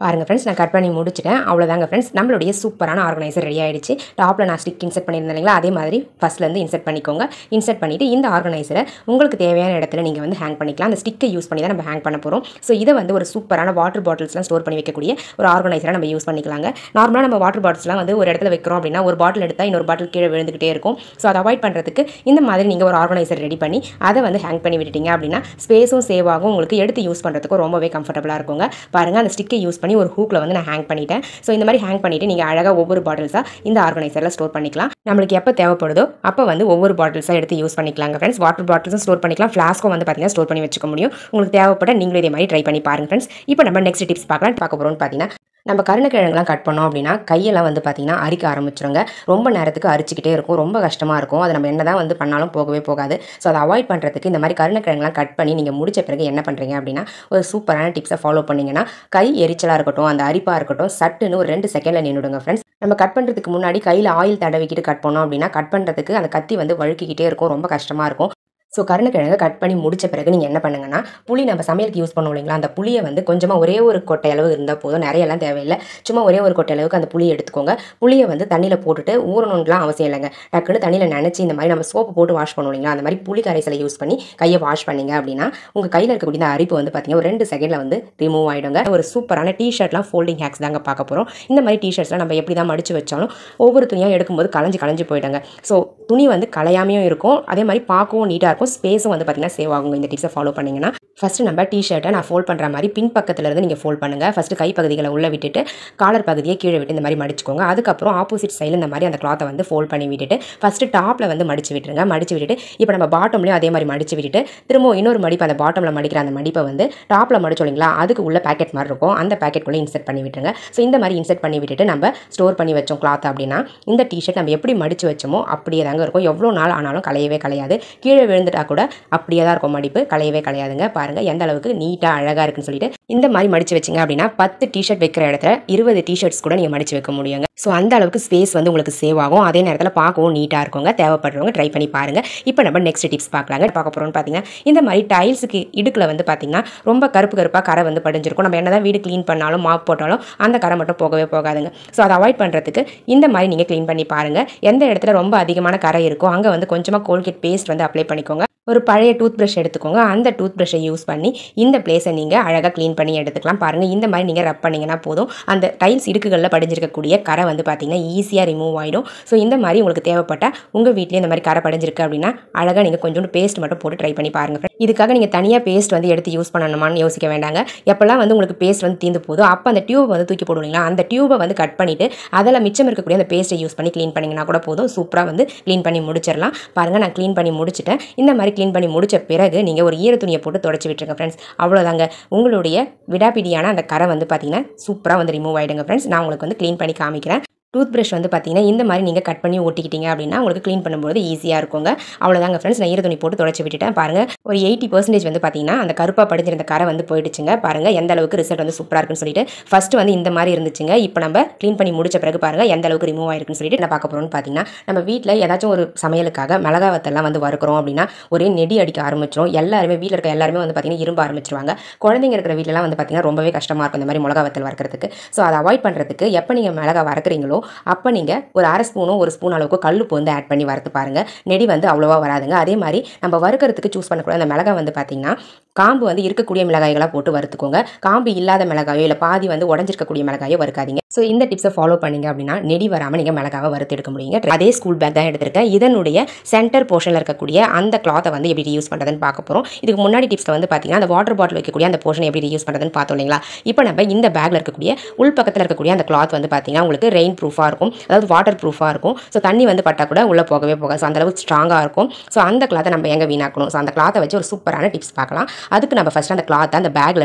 Speaker 1: பாருங்கள் ஃப்ரெண்ட்ஸ், நான் கட் பண்ணி முடிச்சிட்டேன். அவ்வளோதாங்க ஃப்ரெண்ட்ஸ், நம்மளுடைய சூப்பரான ஆர்கனைசர் ரெடி ஆகிடுச்சு. டாப்பில் நான் ஸ்டிக் இன்செர்ட் பண்ணியிருந்தேன் இல்லைங்களா, அதே மாதிரி ஃபஸ்ட்லேருந்து இன்செர்ட் பண்ணிக்கோங்க. இன்செர்ட் பண்ணிவிட்டு இந்த ஆர்கனைசரை உங்களுக்கு தேவையான இடத்துல நீங்கள் வந்து ஹேங் பண்ணிக்கலாம். அந்த ஸ்டிக்கை யூஸ் பண்ணி தான் நம்ம ஹேங் பண்ண போகிறோம். ஸோ இதை வந்து ஒரு சூப்பரான வாட்டர் பாட்டில்ஸ்லாம் ஸ்டோர் பண்ணி வைக்கக்கூடிய ஒரு ஆர்கனைசரை நம்ம யூஸ் பண்ணிக்கலாங்க. நார்மலாக நம்ம வாட்டர் பாட்டில்ஸ்லாம் வந்து ஒரு இடத்துல வைக்கிறோம் அப்படின்னா ஒரு பாட்டில் எடுத்தால் இன்னொரு பாட்டில் கீழே விழுந்துகிட்டே இருக்கும். ஸோ அதை அவாய்ட் பண்ணுறதுக்கு இந்த மாதிரி நீங்கள் ஒரு ஆர்கனைசர் ரெடி பண்ணி அதை வந்து ஹேங் பண்ணி விட்டுட்டீங்க அப்படின்னா ஸ்பேஸும் சேவ் ஆகும், உங்களுக்கு எடுத்து யூஸ் பண்ணுறதுக்கும் ரொம்பவே கம்ஃபர்டபுளாக இருக்குங்க. பாருங்கள், அந்த ஸ்டிக்கை யூஸ் பண்ணி ஒரு ஹூக்கில் வந்து நான் ஹேங் பண்ணிட்டேன். ஸோ இந்த மாதிரி ஹேங் பண்ணிவிட்டு நீங்கள் அழகாக ஒவ்வொரு பாட்டில்ஸாக இந்த ஆர்கனைசரில் ஸ்டோர் பண்ணிக்கலாம். நம்மளுக்கு எப்போ தேவைப்படுதோ அப்போ வந்து ஒவ்வொரு பாட்டில்ஸாக எடுத்து யூஸ் பண்ணிக்கலாங்க ஃப்ரெண்ட்ஸ். வாட்டர் பாட்டில்ஸும் ஸ்டோர் பண்ணிக்கலாம், ஃப்ளாஸ்க்கும் வந்து பார்த்தீங்கன்னா ஸ்டோர் பண்ணி வச்சுக்க முடியும். உங்களுக்கு தேவைப்பட்ட நீங்களும் இதே மாதிரி ட்ரை பண்ணி பாருங்க ஃப்ரெண்ட்ஸ். இப்போ நம்ம நெக்ஸ்ட் டிப்ஸ் பார்க்க போகிறோம்னு பார்த்தீங்கன்னா, நம்ம கருணக்கிழங்குலாம் கட் பண்ணோம் அப்படின்னா கையெல்லாம் வந்து பார்த்திங்கன்னா அரிக்க ஆரம்பிச்சிருங்க. ரொம்ப நேரத்துக்கு அரிச்சிக்கிட்டே இருக்கும், ரொம்ப கஷ்டமாக இருக்கும். அது நம்ம என்ன தான் வந்து பண்ணாலும் போகவே போகாது. ஸோ அதை அவாய்ட் பண்ணுறதுக்கு இந்த மாதிரி கருணக்கிழங்குலாம் கட் பண்ணி நீங்கள் முடிச்ச பிறகு என்ன பண்ணுறீங்க அப்படின்னா ஒரு சூப்பரான டிப்ஸை ஃபாலோ பண்ணிங்கன்னா கை எரிச்சலாக இருக்கட்டும், அந்த அரிப்பாக இருக்கட்டும், சட்டுன்னு ஒரு 2 செகண்டில் நின்றுடுங்க ஃப்ரெண்ட்ஸ். நம்ம கட் பண்ணுறதுக்கு முன்னாடி கையில் ஆயில் தடவிக்கிட்டு கட் பண்ணோம் அப்படின்னா கட் பண்ணுறதுக்கு அந்த கத்தி வந்து வழுக்கிக்கிட்டே இருக்கும், ரொம்ப கஷ்டமாக இருக்கும். ஸோ கருணக்கிழங்கை கட் பண்ணி முடிச்ச பிறகு நீங்கள் என்ன பண்ணுங்கன்னா, புளி நம்ம சமையலுக்கு யூஸ் பண்ணுவோம் இல்லைங்களா, அந்த புளியை வந்து கொஞ்சமாக ஒரே ஒரு கொட்டை அளவு இருந்தால் போதும், நிறையெல்லாம் தேவையில்லை. சும்மா ஒரே ஒரு கொட்டை அளவுக்கு அந்த புளியை எடுத்துக்கோங்க. புளியை வந்து தண்ணியில் போட்டுட்டு ஊறணும்லாம் அவசியம் இல்லைங்க. டக்குன்னு தண்ணியில் நினச்சி இந்த மாதிரி நம்ம சோப்பு போட்டு வாஷ் பண்ணுவோம் இல்லைங்களா, அந்த மாதிரி புளி கரைசலை யூஸ் பண்ணி கையை வாஷ் பண்ணிங்க அப்படின்னா உங்கள் கையில் இருக்கக்கூடிய இந்த அரிப்பு வந்து பார்த்தீங்கன்னா ஒரு 2 செகண்டில் வந்து ரிமூவ் ஆகிடுங்க. ஒரு சூப்பரான டிஷர்ட்லாம் ஃபோல்டிங் ஹேக்ஸ் தாங்க பார்க்க போகிறோம். இந்த மாதிரி டிஷர்ட்ஸ்லாம் நம்ம எப்படி தான் மடித்து வச்சாலும் ஒவ்வொரு துணியாக எடுக்கும்போது களைஞ்சு போயிடுங்க. ஸோ துணி வந்து களையாமையும் இருக்கும், அதே மாதிரி பார்க்கவும் நீட்டாக இருக்கும், ஸ்பேஸும் வந்து பார்த்தீங்கன்னா சேவ் ஆகுங்க இந்த டிப்ஸை ஃபாலோ பண்ணிங்கன்னா. ஃபஸ்ட்டு நம்ம டிஷர்ட்டை நான் ஃபோல்ட் பண்ணுற மாதிரி பின் பக்கத்தில் இருந்து நீங்கள் ஃபோல்ட் பண்ணுங்கள். ஃபஸ்ட்டு கை பகுதிகளை உள்ளே விட்டுட்டு காலர் பகுதியை கீழே விட்டு இந்த மாதிரி மடிச்சுக்கோங்க. அதுக்கப்புறம் ஆப்போசிட் சைடில் இந்த மாதிரி அந்த கிளாத்தை வந்து ஃபோல்ட் பண்ணி விட்டுட்டு ஃபஸ்ட்டு டாப்பில் வந்து மடிச்சு விட்டுருங்க. மடிச்சு விட்டுட்டு இப்போ நம்ம பாட்டம்லேயும் அதே மாதிரி மடிச்சு விட்டுட்டு திரும்ப இன்னொரு மடிப்பு அந்த பாட்டமில் மடிக்கிற அந்த மடிப்பை வந்து டாப்பில் மடிச்சோம் இல்லைங்களா, அதுக்கு உள்ள பேக்கெட் மாதிரி இருக்கும், அந்த பேக்கெட்டுக்குள்ளே இன்செர்ட் பண்ணி விட்டுருங்க. ஸோ இந்த மாதிரி இன்செர்ட் பண்ணி விட்டுட்டு நம்ம ஸ்டோர் பண்ணி வச்சோம் கிளாத் அப்படின்னா இந்த டிஷர்ட் நம்ம எப்படி மடிச்சு வச்சோமோ அப்படியே தாங்க இருக்கும். எவ்வளோ நாள் ஆனாலும் களையவே களையாது. கீழே விழுந்துட்டா கூட அப்படியே தான் இருக்கும், மடிப்பு களையவே களையாதுங்க. பாருங்கள் எந்த அளவுக்கு நீட்டாக அழகாக இருக்குன்னு சொல்லிட்டு இந்த மாதிரி மடிச்சு வச்சிங்க அப்படின்னா 10 டிஷர்ட் வைக்கிற இடத்துல 20 டிஷர்ட்ஸ் கூட நீங்கள் மடிச்சு வைக்க முடியுங்க. ஸோ அந்த அளவுக்கு ஸ்பேஸ் வந்து உங்களுக்கு சேவ் ஆகும், அதே நேரத்தில் பார்க்கவும் நீட்டாக இருக்குங்க. தேவைப்படுறவங்க ட்ரை பண்ணி பாருங்கள். இப்போ நம்ம நெக்ஸ்ட் டிப்ஸ் பார்க்கலாங்க. பார்க்க போகிறோம்னு பார்த்தீங்கன்னா, இந்த மாதிரி டைல்ஸுக்கு இடுக்கில் வந்து பார்த்தீங்கன்னா ரொம்ப கருப்பாக கரை வந்து படிஞ்சிருக்கும். நம்ம என்ன தான் வீடு க்ளீன் பண்ணாலும் மாப் போட்டாலும் அந்த கரை மட்டும் போகவே போகாதுங்க. ஸோ அதை அவாய்ட் பண்ணுறதுக்கு இந்த மாதிரி நீங்கள் க்ளீன் பண்ணி பாருங்கள். எந்த இடத்துல ரொம்ப அதிகமான கரை இருக்கோ அங்கே வந்து கொஞ்சமாக கோல்கேட் பேஸ்ட் வந்து அப்ளை பண்ணிக்கோங்க. ஒரு பழைய டூத் ப்ரஷ் எடுத்துக்கோங்க. அந்த டூத் ப்ரஷை யூஸ் பண்ணி இந்த பிளேஸை நீங்கள் அழகாக க்ளீன் பண்ணி எடுத்துக்கலாம். பாருங்கள், இந்த மாதிரி நீங்கள் ரப் பண்ணிங்கன்னா போதும், அந்த டைல்ஸ் இடுக்குகளில் படிஞ்சிருக்கக்கூடிய கரை வந்து பார்த்தீங்கன்னா ஈஸியாக ரிமூவ் ஆகிடும். ஸோ இந்த மாதிரி உங்களுக்கு தேவைப்பட்ட உங்கள் வீட்லேயே இந்த மாதிரி கரை படிஞ்சிருக்கு அப்படின்னா அழகாக நீங்கள் கொஞ்சோண்டு பேஸ்ட் மட்டும் போட்டு ட்ரை பண்ணி பாருங்கள். இதுக்காக நீங்கள் தனியாக பேஸ்ட் வந்து எடுத்து யூஸ் பண்ணணுமான்னு யோசிக்க வேண்டாங்க. எப்போல்லாம் வந்து உங்களுக்கு பேஸ்ட் வந்து தீர்ந்து போதும் அப்போ அந்த டியூப் வந்து தூக்கி போடுவீங்களா, அந்த டியூபை வந்து கட் பண்ணிவிட்டு அதில் மிச்சம் இருக்கக்கூடிய அந்த பேஸ்ட்டை யூஸ் பண்ணி க்ளீன் பண்ணிங்கன்னா கூட போதும், சூப்பராக வந்து க்ளீன் பண்ணி முடிச்சிடலாம். பாருங்கள், நான் க்ளீன் பண்ணி முடிச்சிட்டேன். இந்த மாதிரி க்ளீன் பண்ணி முடிச்ச பிறகு நீங்கள் ஒரு ஈர துணியை போட்டு தொடச்சி விட்டுருங்க ஃப்ரெண்ட்ஸ். அவ்வளோதாங்க, உங்களுடைய விடாப்பிடியான அந்த கரை வந்து பார்த்தீங்கன்னா சூப்பராக வந்து ரிமூவ் ஆகிடுங்க ஃப்ரெண்ட்ஸ். நான் உங்களுக்கு வந்து க்ளீன் பண்ணி காமிக்கிறேன். டூத் பிரஷ் வந்து பார்த்தீங்கன்னா இந்த மாதிரி நீங்கள் கட் பண்ணி ஒட்டிக்கிட்டீங்க அப்படின்னா உங்களுக்கு க்ளீன் பண்ணும்போது ஈஸியாக இருக்குங்க. அவ்வளோதாங்க ஃப்ரெண்ட்ஸ். நான் ஈரத்துணி போட்டு தொடச்சி விட்டுட்டேன். பாருங்கள் ஒரு 80% வந்து பார்த்தீங்கன்னா அந்த கருப்பாக படிஞ்சிருந்த கரை வந்து போயிடுச்சுங்க. பாருங்கள் எந்த அளவுக்கு ரிசல்ட் வந்து சூப்பராக இருக்குன்னு சொல்லிட்டு. ஃபஸ்ட்டு வந்து இந்த மாதிரி இருந்துச்சுங்க. இப்போ நம்ம க்ளீன் பண்ணி முடிச்ச பிறகு பாருங்கள் எந்த அளவுக்கு ரிமூவ் ஆயிருக்குன்னு சொல்லிட்டு என்ன பார்க்க போகிறோம்னு பார்த்தீங்கன்னா, நம்ம வீட்டில் ஏதாச்சும் ஒரு சமையலுக்காக மிளகா வத்தெல்லாம் வந்து வறுக்கிறோம் அப்படின்னா ஒரே நெடி அடிக்க ஆரம்பிச்சிடும். எல்லாருமே வீட்டில் இருக்க எல்லாருமே வந்து பார்த்தீங்கன்னா இரும்ப ஆரம்பிச்சிருவாங்க. குழந்தைங்க இருக்கிற வீட்டிலலாம் வந்து பார்த்தீங்கன்னா ரொம்பவே கஷ்டமாக இருக்கும் இந்த மாதிரி மிளகா வத்தல் வறுக்கிறதுக்கு. ஸோ அதை அவாய்ட் பண்ணுறதுக்கு எப்போ நீங்கள் மிளகா வறுக்கிறீங்களோ அப்போ நீங்கள் ஒரு அரை ஸ்பூனோ ஒரு ஸ்பூன் அளவுக்கு கல்லுப்பு வந்து ஆட் பண்ணி வறுத்து பாருங்கள். நெடி வந்து அவ்வளோவா வராதுங்க. அதே மாதிரி நம்ம வறுக்கிறதுக்கு சூஸ் பண்ணக்கூடிய அந்த மிளகா வந்து பார்த்தீங்கன்னா காம்பு வந்து இருக்கக்கூடிய மிளகாய்களாக போட்டு வறுத்துக்கோங்க. காம்பு இல்லாத மிளகாயோ இல்லை பாதி வந்து உடஞ்சிருக்கக்கூடிய மிளகாயோ வறுக்காதீங்க. ஸோ இந்த டிப்ஸை ஃபாலோ பண்ணிங்க அப்படின்னா நெடி வராமல் நீங்கள் மிளகாவை வறுத்து எடுக்க முடியுங்க. அதே ஸ்கூல் பேக் தான் எடுத்திருக்கேன். இதனுடைய சென்டர் போர்ஷனில் இருக்கக்கூடிய அந்த கிளாத்தை வந்து எப்படி யூஸ் பண்ணுறதுன்னு பார்க்க போகிறோம். இதுக்கு முன்னாடி டிப்ஸில் வந்து பார்த்தீங்கன்னா அந்த வாட்டர் பாட்டில் வைக்கக்கூடிய அந்த போர்ஷன் எப்படி யூஸ் பண்ணுறதுன்னு பார்த்தோம் இல்லைங்களா. இப்போ நம்ம இந்த பேக்கில் இருக்கக்கூடிய உள் பக்கத்தில் இருக்கக்கூடிய அந்த கிளாத் வந்து பார்த்தீங்கன்னா உங்களுக்கு ரெயின் ப்ரூஃபாக இருக்கும், அதாவது வாட்டர் ப்ரூஃபாக இருக்கும். ஸோ தண்ணி வந்து பட்டால் கூட உள்ளே போகவே போகாது. ஸோ அந்தளவுக்கு ஸ்ட்ராங்காக இருக்கும். ஸோ அந்த கிளாத்தை நம்ம எங்கே வீணாக்கணும். ஸோ அந்த கிளாத்தை வச்சு ஒரு சூப்பரான டிப்ஸ் பார்க்கலாம். அதுக்கு நம்ம ஃபஸ்ட்டு அந்த கிளாத்தை அந்த பேக்கில்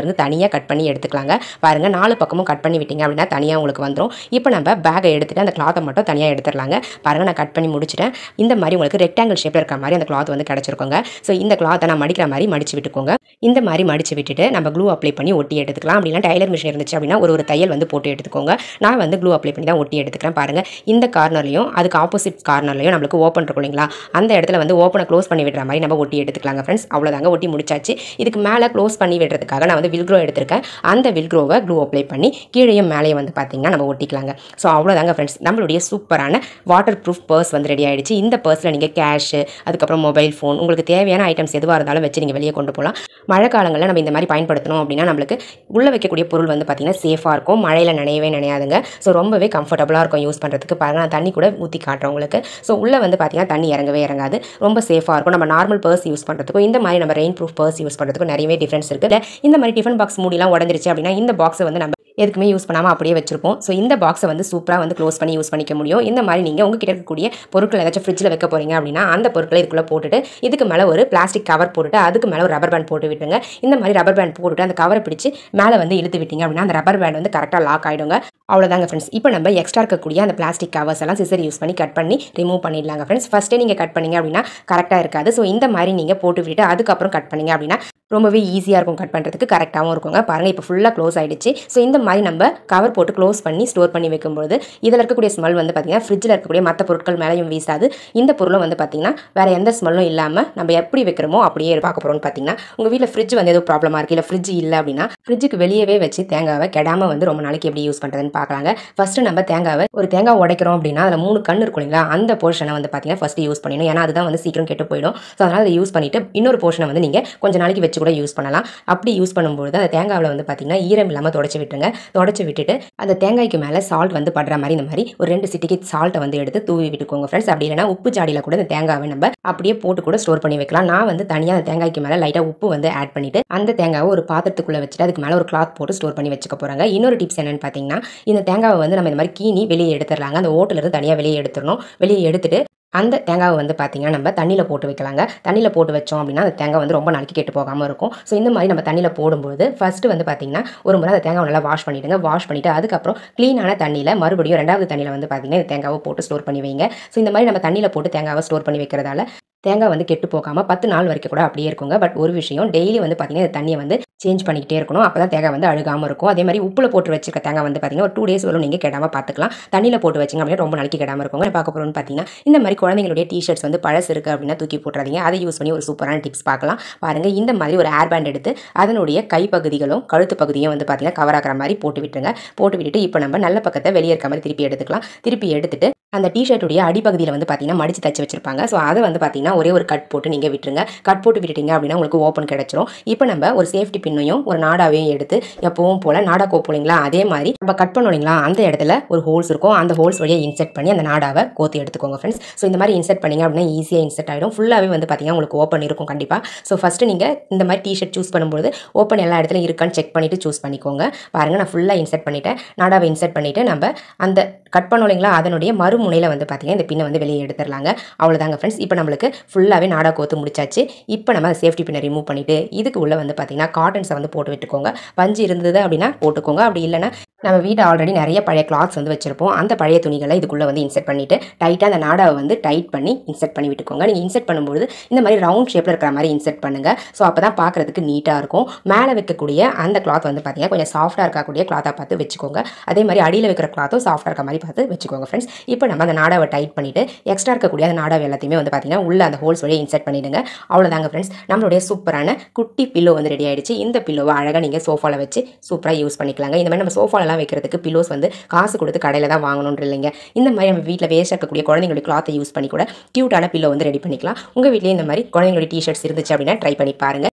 Speaker 1: இருந்து தனியாக கட் பண்ணி எடுத்துக்கலாங்க. பாருங்கள் 4 பக்கமும் கட் பண்ணி விட்டீங்க அப்படின்னா தனியாக உங்களுக்கு வந்துடும். இப்போ நம்ம பேக்கை எடுத்துகிட்டு அந்த கிளாத்தை மட்டும் தனியாக எடுத்துடலாங்க. பாருங்கள் நான் கட் பண்ணி முடிச்சிட்டேன். இந்த மாதிரி உங்களுக்கு ரெக்டாங்கிள் ஷேப்பில் இருக்க மாதிரி அந்த கிளாத் வந்து கிடச்சிருக்கோங்க. ஸோ இந்த கிளாத்தை நான் மடிக்கிற மாதிரி மடிச்சு விட்டுக்கோங்க. இந்த மாதிரி மடிச்சு விட்டுட்டு நம்ம க்ளூ அப்ளை பண்ணி ஒட்டி எடுத்துக்கலாம். அப்படின்னா டைலர் மிஷின் இருந்துச்சு அப்படின்னா ஒரு தையல் வந்து போட்டு எடுத்துக்கோங்க. நான் வந்து க்ளூ அப்ளை பண்ணி தான் ஒட்டி எடுத்துக்கிறேன். பாருங்கள் இந்த கார்னர்லையும் அதுக்கு ஆப்போசிட் கார்னர்லையும் நம்மளுக்கு ஓப்பன் இருக்கும் இல்லைங்களா, அந்த இடத்துல வந்து ஓப்பனை க்ளோஸ் பண்ணி விடுற மாதிரி நம்ம ஒட்டி எடுத்துக்கலாங்க ஃப்ரெண்ட்ஸ். அவ்வளோதாங்க, ஒட்டி முடிச்சாச்சு. இதுக்கு மேலே க்ளோஸ் பண்ணி விடுறதுக்காக நான் வந்து வில்க்ரோ எடுத்திருக்கேன். அந்த வில்க்ரோவை க்ளூ அப்ளை பண்ணி கீழே மேலே வந்து பார்த்தீங்கன்னா நம்ம ஒட்டிக்கலாங்க. ஸோ அவ்வளோதாங்க ஃப்ரெண்ட்ஸ், நம்மளுடைய சூப்பரான வாட்டர் ப்ரூஃப் பர்ஸ் வந்து ரெடி ஆகிடுச்சு. இந்த பர்ஸில் நீங்கள் கேஷு, அதுக்கப்புறம் மொபைல் ஃபோன், உங்களுக்கு தேவையான ஐட்டம்ஸ் எதுவாக இருந்தாலும் வச்சு நீங்கள் வெளியே கொண்டு போகலாம். மழை காலங்களில் நம்ம இந்த மாதிரி பயன்படுத்தணும் அப்படின்னா நம்மளுக்கு உள்ளே வைக்கக்கூடிய பொருள் வந்து பார்த்திங்கன்னா சேஃபாக இருக்கும். மழையில் நனையவே நனையாதுங்க. ஸோ ரொம்பவே கம்ஃபர்டபுளாக இருக்கும் யூஸ் பண்ணுறதுக்கு. பாருங்கள் நான் தண்ணி கூட ஊற்றி காட்டுறேன் உங்களுக்கு. ஸோ உள்ளே வந்து பார்த்திங்கன்னா தண்ணி இறங்கவே இறங்காது. ரொம்ப சேஃபாக இருக்கும். நம்ம நார்மல் பர்ஸ் யூஸ் பண்ணுறதுக்கும் இந்த மாதிரி நம்ம ரெயின் ப்ரூஃப் பர்ஸ் யூஸ் பண்ணுறதுக்கும் நிறையவே டிஃப்ரென்ஸ் இருக்குது. இந்த மாதிரி டிஃபன் பாக்ஸ் மூடிலாம் உடஞ்சிருச்சு அப்படின்னா இந்த பாக்ஸை வந்து நம்ம எதுக்குமே யூஸ் பண்ணாமல் அப்படியே வச்சிருப்போம். ஸோ இந்த பாக்ஸை வந்து சூப்பராக வந்து க்ளோஸ் பண்ணி யூஸ் பண்ணிக்க முடியும். இந்த மாதிரி நீங்கள் உங்ககிட்ட இருக்கக்கூடிய பொருட்கள் ஏதாச்சும் ஃப்ரிட்ஜில் வைக்க போகிறீங்க அப்படின்னா அந்த பொருட்களை இதுக்குள்ளே போட்டுட்டு இதுக்கு மேலே ஒரு பிளாஸ்டிக் கவர் போட்டுட்டு அதுக்கு மேலே ஒரு ரப்பர் பேண்ட் போட்டு விட்டுங்க. இந்த மாதிரி ரப்பர் பேண்ட் போட்டுட்டு அந்த கவரை பிடிச்சி மேலே வந்து இழுத்து விட்டீங்க அப்படின்னா அந்த ரப்பர் பேண்ட் வந்து கரெக்டாக லாக் ஆகிடுங்க. அவ்வளோதாங்க ஃப்ரெண்ட்ஸ். இப்போ நம்ம எக்ஸ்ட்ரா இருக்கக்கூடிய அந்த பிளாஸ்டிக் கவர்ஸ் எல்லாம் சிசர் யூஸ் பண்ணி கட் பண்ணி ரிமூவ் பண்ணிடலாங்க ஃப்ரெண்ட்ஸ். ஃபஸ்ட்டே நீங்கள் கட் பண்ணிங்க அப்படின்னா கரெக்டாக இருக்காது. ஸோ இந்த மாதிரி நீங்கள் போட்டு விட்டுட்டு அதுக்கப்புறம் கட் பண்ணிங்க அப்படின்னா ரொம்பவே ஈஸியாக இருக்கும் கட் பண்ணுறதுக்கு, கரெக்டாகவும் இருக்குங்க. பாருங்கள் இப்போ ஃபுல்லாக க்ளோஸ் ஆகிடுச்சு. ஸோ இந்த மாதிரி நம்ம கவர் போட்டு க்ளோஸ் பண்ணி ஸ்டோர் பண்ணி வைக்கும்போது இதில் இருக்கக்கூடிய ஸ்மெல் வந்து பார்த்திங்கன்னா ஃப்ரிட்ஜில் இருக்கக்கூடிய மற்ற பொருட்கள் மேலேயும் வீசாது. இந்த பொருளும் வந்து பார்த்திங்கன்னா வேறு எந்த ஸ்மெல்லும் இல்லாமல் நம்ம எப்படி வைக்கிறோமோ அப்படியே பார்க்க போகிறோம்னு பார்த்தீங்கன்னா உங்கள் வீட்டில் ஃப்ரிட்ஜ் வந்து ஏதோ ப்ராப்ளமாக இருக்குது, இல்லை ஃப்ரிட்ஜ் இல்லை அப்படின்னா ஃப்ரிட்ஜுக்கு வெளியவே வச்சு தேங்காவை கெடாமல் வந்து ரொம்ப நாளைக்கு எப்படி யூஸ் பண்ணுறதுன்னு பார்க்கலாங்க. ஃபஸ்ட்டு நம்ம தேங்காவை ஒரு தேங்காய் உடைக்கிறோம் அப்படின்னா அதில் 3 கண் இருக்கும் இல்லைங்களா, அந்த போர்ஷனை வந்து பார்த்திங்கன்னா ஃபஸ்ட்டு யூஸ் பண்ணிடணும். ஏன்னா அதுதான் வந்து சீக்கிரம் கெட்டு போயிடும். ஸோ அதனால் அதை யூஸ் பண்ணிவிட்டு இன்னொரு போர்ஷனை வந்து நீங்கள் கொஞ்சம் நாளைக்கு வச்சு கூட யூஸ் பண்ணலாம். அப்படி யூஸ் பண்ணும்போது அந்த தேங்காவில் வந்து பார்த்திங்கன்னா ஈரம் இல்லாமல் தொடச்சி விட்டுருங்க. தொடச்சி விட்டுட்டு அந்த தேங்காய்க்கு மேலே சால்ட் வந்து படுற மாதிரி இந்த மாதிரி ஒரு 2 சிட்டிக்கு சால்ட்டை வந்து எடுத்து தூவி விட்டுக்கோங்க ஃப்ரெண்ட்ஸ். அப்படி இல்லைனா உப்பு ஜாடியில் கூட இந்த தேங்காவை நம்ம அப்படியே போட்டு கூட ஸ்டோர் பண்ணி வைக்கலாம். நான் வந்து தனியாக அந்த தேங்காய்க்கு மேலே லைட்டாக உப்பு வந்து ஆட் பண்ணிவிட்டு அந்த தேங்காவை ஒரு பாத்திரத்துக்குள்ளே வச்சுட்டு அதுக்கு மேலே ஒரு கிளாத் போட்டு ஸ்டோர் பண்ணி வச்சுக்க போகிறாங்க. இன்னொரு டிப்ஸ் என்னென்னு பார்த்தீங்கன்னா இந்த தேங்காவை வந்து நம்ம இந்த மாதிரி கீனி வெளியே எடுத்துடலாங்க. அந்த ஓட்டிலிருந்து தனியாக வெளியே எடுத்துடணும். வெளியே எடுத்துட்டு அந்த தேங்காவை வந்து பார்த்திங்கன்னா நம்ம தண்ணியில் போட்டு வைக்கலாங்க. தண்ணியில் போட்டு வச்சோம் அப்படின்னா அந்த தேங்காய் வந்து ரொம்ப நாளைக்கு கெட்டு போகாமல் இருக்கும். ஸோ இந்த மாதிரி நம்ம தண்ணியில் போடும்போது ஃபஸ்ட்டு வந்து பார்த்திங்கன்னா ஒரு முறை அந்த தேங்காவை நல்லா வாஷ் பண்ணிவிடுங்க. வாஷ் பண்ணிவிட்டு அதுக்கப்புறம் க்ளீனான தண்ணியில் மறுபடியும் 2வது தண்ணியில் வந்து பார்த்திங்கன்னா இந்த தேங்காவை போட்டு ஸ்டோர் பண்ணி வைங்க. ஸோ இந்த மாதிரி நம்ம தண்ணியில் போட்டு தேங்காவை ஸ்டோர் பண்ணி வைக்கிறதால தேங்காய் வந்து கெட்டு போகாமல் 10 நாள் வரைக்கும் கூட அப்படியே இருக்குங்க. பட் ஒரு விஷயம், டெய்லி வந்து பார்த்திங்கன்னா இந்த தண்ணியை வந்து சேஞ்ச் பண்ணிக்கிட்டே இருக்கணும். அப்போ தான் தேங்காய் வந்து அழுகாமல் இருக்கும். அதே மாதிரி உப்பில் போட்டு வச்சிருக்க தேங்காய் வந்து பார்த்திங்கன்னா ஒரு 2 டேஸ் வரும் நீங்கள் கெடாமல் பார்த்துக்கலாம். தண்ணியில் போட்டு வச்சிங்க அப்படின்னா ரொம்ப நாளைக்கு கெடாமல் இருக்கும். பார்க்க போகிறோம்னு பார்த்தீங்கன்னா இந்த மாதிரி குழந்தைங்களுடைய டிஷர்ட்ஸ் வந்து பழசு இருக்குது அப்படின்னா தூக்கி போட்டுறாதீங்க. அதை யூஸ் பண்ணி ஒரு சூப்பரான டிப்ஸ் பார்க்கலாம். பாருங்கள் இந்த மாதிரி ஒரு ஏர் பேண்ட் எடுத்து அதனுடைய கைப்பகுதிகளும் கழுத்து பகுதியும் வந்து பார்த்திங்கன்னா கவர் ஆகிற மாதிரி போட்டு விட்டுருங்க. போட்டு விட்டுட்டு இப்போ நம்ம நல்ல பக்கத்தை வெளியே இருக்க மாதிரி திருப்பி எடுத்துக்கலாம். திருப்பி எடுத்துட்டு அந்த டிஷர்ட்டுடைய அடிப்பகுதியில் வந்து பார்த்திங்கன்னா மடித்து தச்சு வச்சிருப்பாங்க. ஸோ அதை வந்து பார்த்திங்கன்னா ஒரே ஒரு கட் போட்டு நீங்கள் விட்டுருங்க. கட் போட்டு விட்டுட்டீங்க அப்படின்னா உங்களுக்கு ஓப்பன் கிடச்சிரும். இப்போ நம்ம ஒரு சேஃப்டி பின்னையும் ஒரு நாடாவையும் எடுத்து எப்பவும் போல் நாடா கோப்போம் இல்லைங்களா, அதே மாதிரி நம்ம கட் பண்ணோம் இல்லைங்களா, அந்த இடத்துல ஒரு ஹோல்ஸ் இருக்கும். அந்த ஹோல்ஸ் வழியாக இன்செர்ட் பண்ணி அந்த நாடாவை கோத்தி எடுத்துக்கோங்க ஃப்ரெண்ட்ஸ். ஸோ இந்த மாதிரி இன்செர்ட் பண்ணிங்க அப்படின்னா ஈஸியாக இன்செர்ட் ஆகிடும். ஃபுல்லாகவே வந்து பார்த்திங்கன்னா உங்களுக்கு ஓப்பன் இருக்கும் கண்டிப்பாக. ஸோ ஃபஸ்ட்டு நீங்கள் இந்த மாதிரி டிஷர்ட் சூஸ் பண்ணும்போது ஓப்பன் எல்லா இடத்துலையும் இருக்கான்னு செக் பண்ணிவிட்டு சூஸ் பண்ணிக்கோங்க. பாருங்கள் நான் ஃபுல்லாக இன்செர்ட் பண்ணிவிட்டேன். நாடாவை இன்செர்ட் பண்ணிவிட்டு நம்ம அந்த கட் பண்ணோம் இல்லைங்களா அதனுடைய முனையில் வந்து பார்த்தீங்கன்னா இந்த பின்னை வந்து வெளியே எடுத்துடலாங்க. அவ்வளோதாங்க ஃப்ரெண்ட்ஸ். இப்போ நம்மளுக்கு ஃபுல்லாகவே நாடா கோத்து முடிச்சாச்சு. இப்போ நம்ம சேஃப்டி பின்னை ரிமூவ் பண்ணிவிட்டு இதுக்கு உள்ளே வந்து பார்த்தீங்கன்னா காட்டன்ஸை வந்து போட்டு விட்டுக்கோங்க. பஞ்சு இருந்தது அப்படின்னா போட்டுக்கோங்க. அப்படி இல்லைன்னா நம்ம வீட்டில் ஆல்ரெடி நிறைய பழைய கிளாத்ஸ் வந்து வச்சிருப்போம். அந்த பழைய துணிகளை இதுக்குள்ளே வந்து இன்செர்ட் பண்ணிவிட்டு டைட்டாக அந்த நாடாவை வந்து டைட் பண்ணி இன்செர்ட் பண்ணி விட்டுக்கோங்க. நீங்கள் இன்செர்ட் பண்ணும்போது இந்த மாதிரி ரவுண்ட் ஷேப்பில் இருக்கிற மாதிரி இன்செர்ட் பண்ணுங்கள். ஸோ அப்போ தான் பார்க்குறதுக்கு நீட்டாக இருக்கும். மேலே வைக்கக்கூடிய அந்த கிளாத் வந்து பார்த்தீங்கன்னா கொஞ்சம் சாஃப்டாக இருக்கக்கூடிய கிளாத்தாக பார்த்து வச்சுக்கோங்க. அதே மாதிரி அடியில் வைக்கிற கிளாத்தும் சாஃப்டாக இருக்க மாதிரி பார்த்து வச்சுக்கோங்க ஃப்ரெண்ட்ஸ். இப்போ நம்ம அந்த நாடாவை டைட் பண்ணிவிட்டு எக்ஸ்ட்ரா இருக்கக்கூடிய அந்த நாடாவை எல்லாத்தையுமே வந்து பார்த்தீங்கன்னா உள்ள அந்த ஹோல்ஸ் வழியாக இன்செர்ட் பண்ணிவிடுங்க. அவ்வளோதாங்க ஃப்ரெண்ட்ஸ். நம்மளுடைய சூப்பரான குட்டி பில்லோ வந்து ரெடி ஆகிடுச்சு. இந்த பில்லோவை அழகாக நீங்கள் சோஃபாவில் வச்சு சூப்பராக யூஸ் பண்ணிக்கலாங்க. இந்த மாதிரி நம்ம சோஃபாலெலாம் வைக்கிறதுக்கு பில்லோஸ் வந்து காசு கொடுத்து கடையில் தான் வாங்கணும்னு இல்லைங்க. இந்த மாதிரி நம்ம வீட்டில் வேஸ்ட் இருக்கக்கூடிய குழந்தைங்களுடைய கிளாத்தை யூஸ் பண்ணி கூட க்யூட்டான பில்லோ வந்து ரெடி பண்ணிக்கலாம். உங்கள் வீட்லேயே இந்த மாதிரி குழந்தைங்களுடைய டிஷர்ட்ஸ் இருந்துச்சு அப்படின்னா ட்ரை பண்ணி பாருங்கள்.